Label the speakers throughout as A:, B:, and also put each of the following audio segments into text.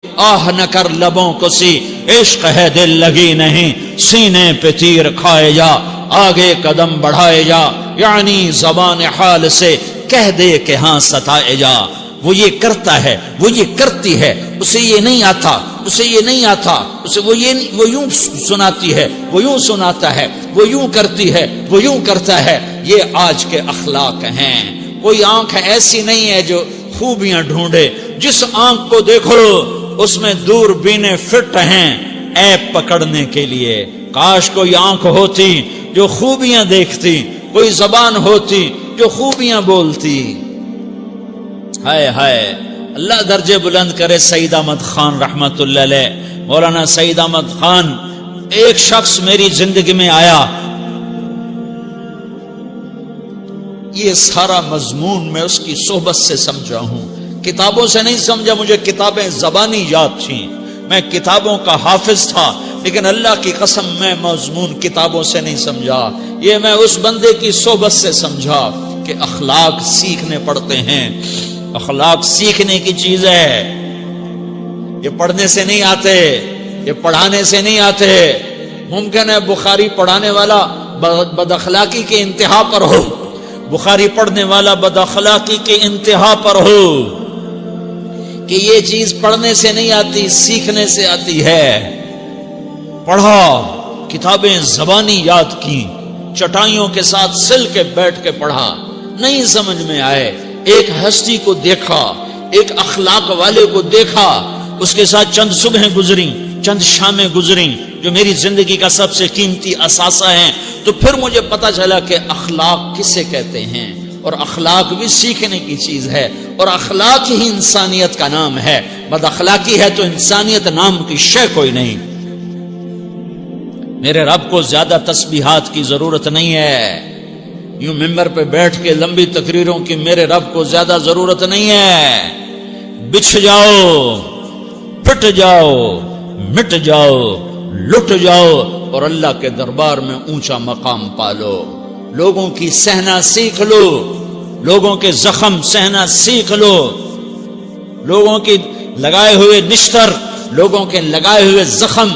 A: آہ نہ کر لبوں کو سی، عشق ہے دل لگی نہیں، سینے پہ تیر کھائے جا، آگے قدم بڑھائے جا، یعنی زبان حال سے کہہ دے کہ ہاں ستائے جا۔ وہ یہ کرتا ہے، وہ یہ کرتی ہے، اسے یہ نہیں آتا، اسے یہ نہیں آتا، اسے وہ یوں سناتی ہے، وہ یوں سناتا ہے، وہ یوں کرتی ہے، وہ یوں کرتا ہے۔ یہ آج کے اخلاق ہیں۔ کوئی آنکھ ایسی نہیں ہے جو خوبیاں ڈھونڈے، جس آنکھ کو دیکھو اس میں دوربینیں فٹ ہیں عیب پکڑنے کے لیے۔ کاش کوئی آنکھ ہوتی جو خوبیاں دیکھتی، کوئی زبان ہوتی جو خوبیاں بولتی۔ ہائے ہائے، اللہ درجے بلند کرے سعید احمد خان رحمت اللہ علیہ۔ مولانا سعید احمد خان، ایک شخص میری زندگی میں آیا، یہ سارا مضمون میں اس کی صحبت سے سمجھا ہوں، کتابوں سے نہیں سمجھا۔ مجھے کتابیں زبانی یاد تھیں، میں کتابوں کا حافظ تھا، لیکن اللہ کی قسم میں مضمون کتابوں سے نہیں سمجھا۔ یہ میں اس بندے کی صحبت سے سمجھا کہ اخلاق سیکھنے پڑتے ہیں۔ اخلاق سیکھنے کی چیز ہے، یہ پڑھنے سے نہیں آتے، یہ پڑھانے سے نہیں آتے۔ ممکن ہے بخاری پڑھانے والا بد اخلاقی کے انتہا پر ہو، بخاری پڑھنے والا بد اخلاقی کے انتہا پر ہو، کہ یہ چیز پڑھنے سے نہیں آتی، سیکھنے سے آتی ہے۔ پڑھا، کتابیں زبانی یاد کی، چٹائیوں کے ساتھ سل کے بیٹھ کے پڑھا، نہیں سمجھ میں آئے، ایک ہستی کو دیکھا، ایک اخلاق والے کو دیکھا، اس کے ساتھ چند صبحیں گزری، چند شامیں گزری جو میری زندگی کا سب سے قیمتی اثاثہ ہیں۔ تو پھر مجھے پتا چلا کہ اخلاق کسے کہتے ہیں، اور اخلاق بھی سیکھنے کی چیز ہے، اور اخلاق ہی انسانیت کا نام ہے۔ بد اخلاقی ہے تو انسانیت نام کی شے کوئی نہیں۔ میرے رب کو زیادہ تسبیحات کی ضرورت نہیں ہے، یوں ممبر پہ بیٹھ کے لمبی تقریروں کی میرے رب کو زیادہ ضرورت نہیں ہے۔ بچھ جاؤ، پٹ جاؤ، مٹ جاؤ، لٹ جاؤ، اور اللہ کے دربار میں اونچا مقام پالو۔ لوگوں کی سہنا سیکھ لو، لوگوں کے زخم سہنا سیکھ لو، لوگوں کی لگائے ہوئے نشتر، لوگوں کے لگائے ہوئے زخم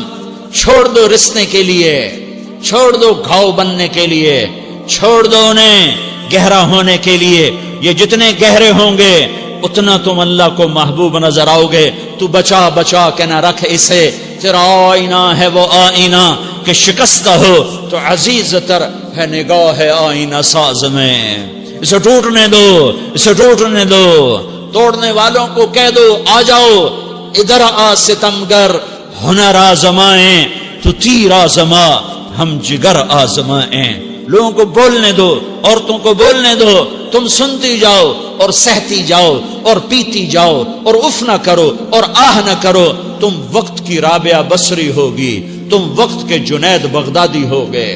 A: چھوڑ دو رسنے کے لیے، چھوڑ دو گھاؤ بننے کے لیے، چھوڑ دو انہیں گہرا ہونے کے لیے۔ یہ جتنے گہرے ہوں گے اتنا تم اللہ کو محبوب نظر آؤ گے۔ تو بچا بچا کے نہ رکھ اسے، تیرا آئینہ ہے وہ آئینہ کہ شکستہ ہو تو عزیز تر ہے نگاہ آئینہ ساز میں۔ اسے ٹوٹنے دو، اسے ٹوٹنے دو۔ توڑنے والوں کو کہہ دو آ جاؤ ادھر آ ستمگر، ہنر آزمائیں تو تیر آزما، ہم جگر آزمائیں۔ لوگوں کو بولنے دو، عورتوں کو بولنے دو، تم سنتی جاؤ اور سہتی جاؤ اور پیتی جاؤ اور اف نہ کرو اور آہ نہ کرو۔ تم وقت کی رابعہ بصری ہوگی، تم وقت کے جنید بغدادی ہوگے۔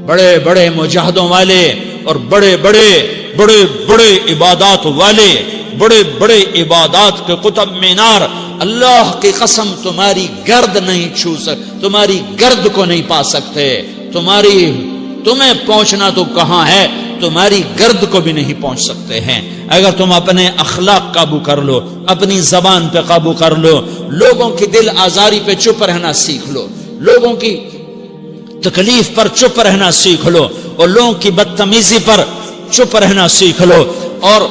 A: بڑے بڑے مجاہدوں والے اور بڑے بڑے بڑے بڑے عبادات والے، بڑے بڑے عبادات کے قطب مینار، اللہ کی قسم تمہاری گرد نہیں چھو سکتے، تمہاری گرد کو نہیں پا سکتے۔ تمہیں پہنچنا تو کہاں ہے، تمہاری گرد کو بھی نہیں پہنچ سکتے ہیں۔ اگر تم اپنے اخلاق قابو کر لو، اپنی زبان پہ قابو کر لو، لوگوں کی دل آزاری پہ چپ رہنا سیکھ لو، لوگوں کی تکلیف پر چپ رہنا سیکھ لو، اور لوگوں کی بدتمیزی پر چپ رہنا سیکھ لو، اور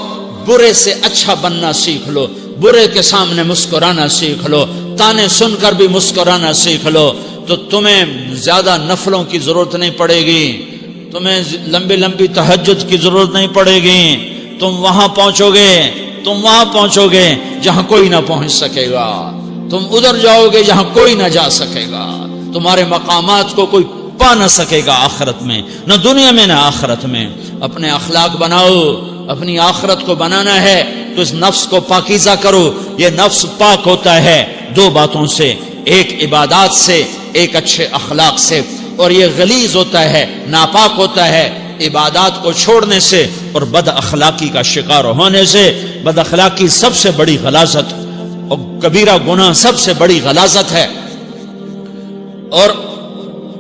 A: برے سے اچھا بننا سیکھ لو، برے کے سامنے مسکرانا سیکھ لو، تانے سن کر بھی مسکرانا سیکھ لو، تو تمہیں زیادہ نفلوں کی ضرورت نہیں پڑے گی، تمہیں لمبی لمبی تہجد کی ضرورت نہیں پڑے گی۔ تم وہاں پہنچو گے، تم وہاں پہنچو گے جہاں کوئی نہ پہنچ سکے گا، تم ادھر جاؤ گے جہاں کوئی نہ جا سکے گا، تمہارے مقامات کو کوئی پا نہ سکے گا آخرت میں، نہ دنیا میں نہ آخرت میں۔ اپنے اخلاق بناؤ، اپنی آخرت کو بنانا ہے تو اس نفس کو پاکیزہ کرو۔ یہ نفس پاک ہوتا ہے دو باتوں سے، ایک عبادات سے، ایک اچھے اخلاق سے، اور یہ غلیظ ہوتا ہے، ناپاک ہوتا ہے عبادات کو چھوڑنے سے اور بد اخلاقی کا شکار ہونے سے۔ بد اخلاقی سب سے بڑی غلاظت اور کبیرہ گناہ سب سے بڑی غلاظت ہے، اور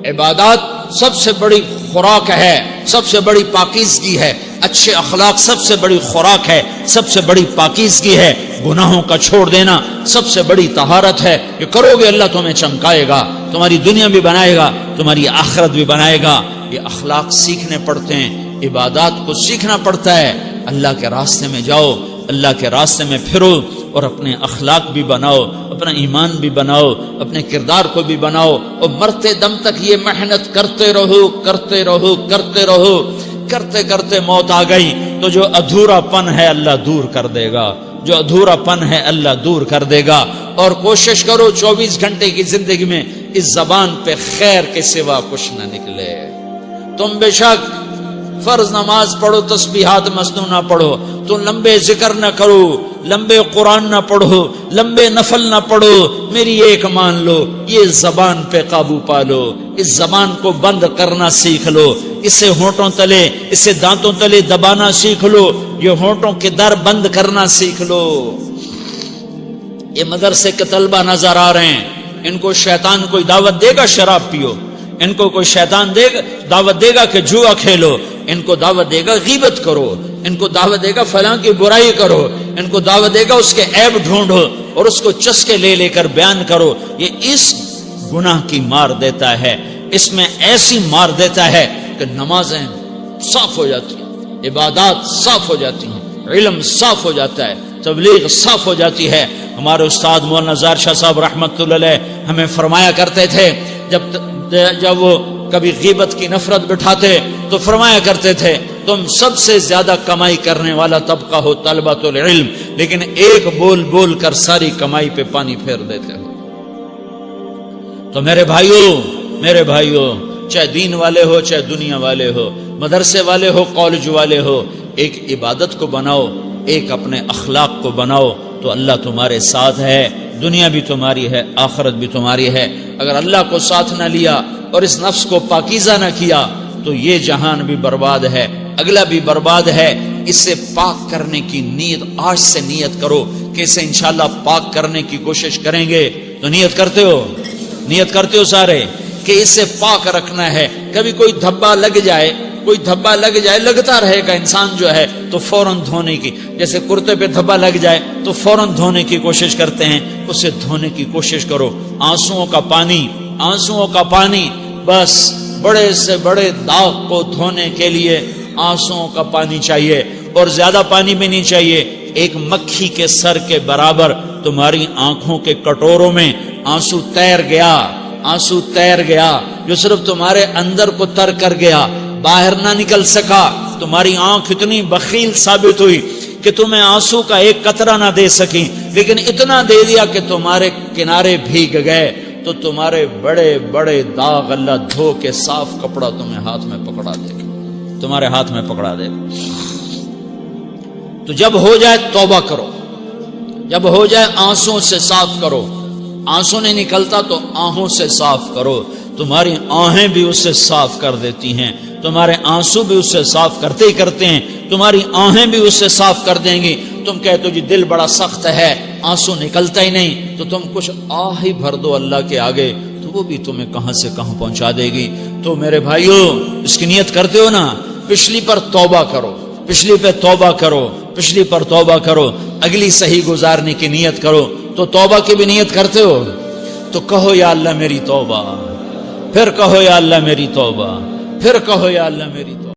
A: عبادات سب سے بڑی خوراک ہے، سب سے بڑی پاکیزگی ہے۔ اچھے اخلاق سب سے بڑی خوراک ہے، سب سے بڑی پاکیزگی ہے، گناہوں کا چھوڑ دینا سب سے بڑی طہارت ہے. یہ کرو گے اللہ تمہیں چمکائے گا، تمہاری دنیا بھی بنائے گا، تمہاری آخرت بھی بنائے گا. یہ اخلاق سیکھنے پڑتے ہیں، عبادات کو سیکھنا پڑتا ہے. اللہ کے راستے میں جاؤ، اللہ کے راستے میں پھرو، اور اپنے اخلاق بھی بناؤ، اپنا ایمان بھی بناؤ، اپنے کردار کو بھی بناؤ، اور مرتے دم تک یہ محنت کرتے رہو کرتے رہو کرتے رہو. کرتے کرتے موت آ گئی تو جو ادھورا پن ہے اللہ دور کر دے گا، جو ادھورا پن ہے اللہ دور کر دے گا. اور کوشش کرو 24 گھنٹے کی زندگی میں اس زبان پہ خیر کے سوا کچھ نہ نکلے. تم بے شک فرض نماز پڑھو، تسبیحات مسنون نہ پڑھو، تو لمبے ذکر نہ کرو، لمبے قرآن نہ پڑھو، لمبے نفل نہ پڑھو. میری ایک مان لو، یہ زبان پہ قابو پا لو، اس زبان کو بند کرنا سیکھ لو، اسے ہونٹوں تلے، اسے دانتوں تلے دبانا سیکھ لو، یہ ہونٹوں کے در بند کرنا سیکھ لو. یہ مدرسے کے طلبہ نظر آ رہے ہیں، ان کو شیطان کوئی دعوت دے گا شراب پیو، ان کو کوئی شیطان دعوت دے گا کہ جوا کھیلو، ان کو دعوت دے گا غیبت کرو، ان کو دعوت دے گا فلاں کی برائی کرو، ان کو دعوت دے گا اس کے عیب ڈھونڈو اور اس کو چسکے لے لے کر بیان کرو. یہ اس گناہ کی مار دیتا ہے، اس میں ایسی مار دیتا ہے کہ نمازیں صاف ہو جاتی ہیں، عبادات صاف ہو جاتی ہیں، علم صاف ہو جاتا ہے، تبلیغ صاف ہو جاتی ہے. ہمارے استاد مولانا ظاہر شاہ صاحب رحمۃ اللہ علیہ ہمیں فرمایا کرتے تھے، جب وہ کبھی غیبت کی نفرت بٹھاتے تو فرمایا کرتے تھے تم سب سے زیادہ کمائی کرنے والا طبقہ ہو طلبۃ العلم، لیکن ایک بول بول کر ساری کمائی پہ پانی پھیر دیتے ہو. تو میرے بھائیوں چاہے دین والے ہو، چاہے دنیا والے ہو، مدرسے والے ہو، کالج والے ہو، ایک عبادت کو بناؤ، ایک اپنے اخلاق کو بناؤ، تو اللہ تمہارے ساتھ ہے، دنیا بھی تمہاری ہے، آخرت بھی تمہاری ہے. اگر اللہ کو ساتھ نہ لیا اور اس نفس کو پاکیزہ نہ کیا تو یہ جہان بھی برباد ہے، اگلا بھی برباد ہے. اسے پاک کرنے کی نیت آج سے نیت کرو کہ اسے انشاءاللہ پاک کرنے کی کوشش کریں گے. تو نیت کرتے ہو سارے کہ اسے پاک رکھنا ہے. کبھی کوئی دھبا لگ جائے، لگتا رہے گا انسان جو ہے تو فوراً دھونے کی، جیسے کرتے پہ دھبا لگ جائے تو فوراً دھونے کی کوشش کرتے ہیں، اسے دھونے کی کوشش کرو. آنسوؤں کا پانی بس بڑے سے بڑے داغ کو دھونے کے لیے آنسوؤں کا پانی چاہیے، اور زیادہ پانی بھی نہیں چاہیے. ایک مکھی کے سر کے برابر تمہاری آنکھوں کے کٹوروں میں آنسو تیر گیا جو صرف تمہارے اندر کو تر کر گیا، باہر نہ نکل سکا. تمہاری آنکھ اتنی بخیل ثابت ہوئی کہ تمہیں آنسو کا ایک قطرہ نہ دے سکی، لیکن اتنا دے دیا کہ تمہارے کنارے بھیگ گئے. تو تمہارے بڑے بڑے داغ اللہ دھو کے صاف کپڑا تمہیں ہاتھ میں پکڑا دے گا، تمہارے ہاتھ میں پکڑا دے گا. تو جب ہو جائے توبہ کرو، جب ہو جائے آنسوں سے صاف کرو. آنسو نہیں نکلتا تو آہوں سے صاف کرو. تمہاری آہیں بھی اس سے صاف کر دیتی ہیں، تمہارے آنسو بھی اس سے صاف کرتے ہی کرتے ہیں، تمہاری آہیں بھی اس سے صاف کر دیں گی. تم کہتے ہو جی دل بڑا سخت ہے، آنسو نکلتا ہی نہیں، تو تم کچھ آہ ہی بھر دو اللہ کے آگے، تو وہ بھی تمہیں کہاں سے کہاں پہنچا دے گی. تو میرے بھائیو اس کی نیت کرتے ہو نا، پچھلی پر توبہ کرو، پچھلی پہ توبہ کرو، پچھلی پر توبہ کرو، اگلی صحیح گزارنے کی نیت کرو. تو توبہ کی بھی نیت کرتے ہو تو کہو یا اللہ میری توبہ، پھر کہو یا اللہ میری توبہ، پھر کہو یا اللہ میری توبہ.